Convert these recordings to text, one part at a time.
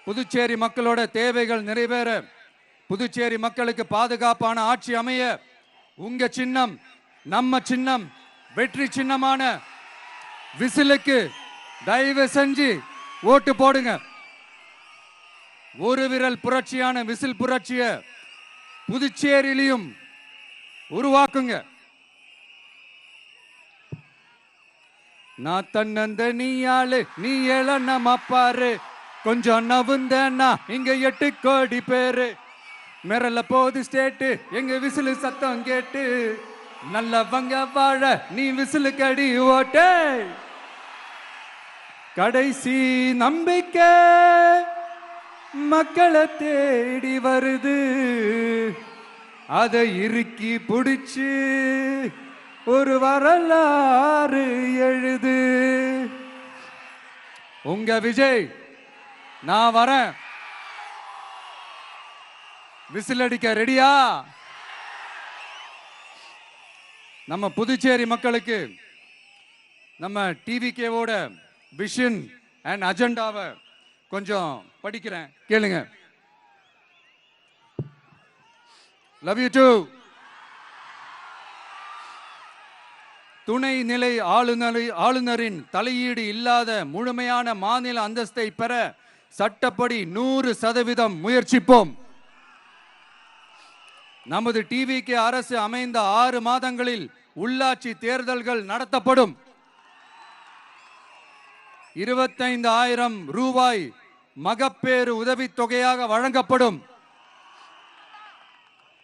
புதுச்சேரி மக்களோட தேவைகள் நிறைவேற, புதுச்சேரி மக்களுக்கு பாதுகாப்பான ஆட்சி அமைய உங்க சின்னம், நம்ம சின்னம், வெற்றி சின்னமான விசிலுக்கு தயவு செஞ்சு ஓட்டு போடுங்க. ஒரு விரல் புரட்சியான விசில் புரட்சிய புதுச்சேரியிலும் உருவாக்குங்க. நான் தன்னந்த நீ ஆளு, நீ ஏழ நம்ம பாரு, கொஞ்சம் நவுந்தேன்னா இங்க 8 கோடி பேரு. மிரல போது ஸ்டேட்டு எங்க விசிலு சத்தம் கேட்டு, நல்லவங்க வாழ நீ விசிலு கடி ஓட்டே. கடைசி நம்பிக்கை மக்களை தேடி வருது, அதை இறுக்கி பிடிச்சு ஒரு வரலாறு எழுது. உங்க விஜய், நான் வரேன். விசில் அடிக்க ரெடியா? நம்ம புதுச்சேரி மக்களுக்கு நம்ம டிவிகேவோட விஷன் அண்ட் அஜெண்டாவை கொஞ்சம் படிக்கிறேன், கேளுங்க. Love you too. துணை நிலை ஆளுநரின் தலையீடு இல்லாத முழுமையான மாநில அந்தஸ்தை பெற சட்டப்படி 100% முயற்சிப்போம். நமது டிவிக்கு அரசு அமைந்த 6 மாதங்களில் உள்ளாட்சி தேர்தல்கள் நடத்தப்படும். 25,000 ரூபாய் மகப்பேறு உதவித்தொகையாக வழங்கப்படும்.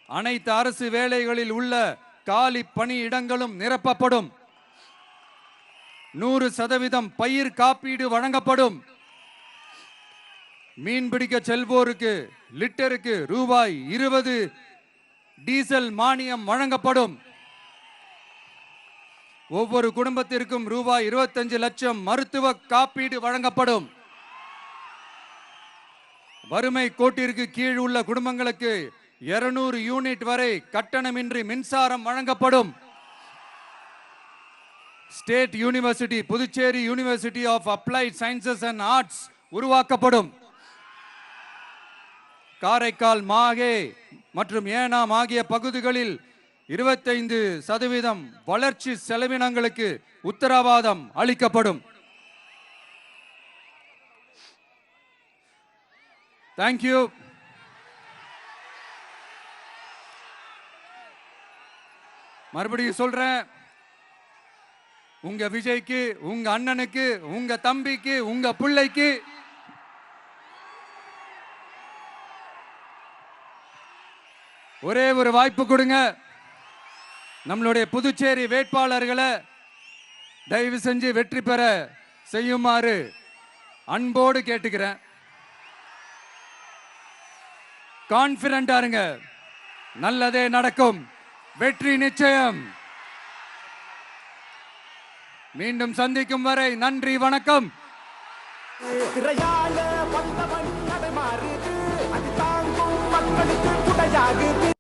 அனைத்து அரசு வேலைகளில் உள்ள காலி பணியிடங்களும் நிரப்பப்படும். 100% பயிர் காப்பீடு வழங்கப்படும். மீன்பிடிக்க செல்வோருக்கு லிட்டருக்கு ரூபாய் 20 டீசல் மானியம் வழங்கப்படும். ஒவ்வொரு குடும்பத்திற்கும் ரூபாய் 25 லட்சம் மருத்துவ காப்பீடு வழங்கப்படும். வறுமை கோட்டிற்கு கீழ் உள்ள குடும்பங்களுக்கு 200 யூனிட் வரை கட்டணமின்றி மின்சாரம் வழங்கப்படும். State university Puducherry university of applied sciences and arts உருவாக்கப்படும். காரைக்கால், மாஹே மற்றும் ஏனாம் ஆகிய பகுதிகளில் 25% வளர்ச்சி செலவினங்களுக்கு உத்தரவாதம் அளிக்கப்படும். தேங்க்யூ. மறுபடியும் சொல்றேன், உங்க விஜய்க்கு, உங்க அண்ணனுக்கு, உங்க தம்பிக்கு, உங்க பிள்ளைக்கு ஒரே ஒரு வாய்ப்பு கொடுங்க. நம்மளுடைய புதுச்சேரி வேட்பாளர்களை தயவு செஞ்சு வெற்றி பெற செய்யுமாறு அன்போடு கேட்டுக்கிறேன். கான்பிடண்டா இருங்க, நல்லதே நடக்கும், வெற்றி நிச்சயம். மீண்டும் சந்திக்கும் வரை நன்றி, வணக்கம். மக்களுக்கு குடையாகுது.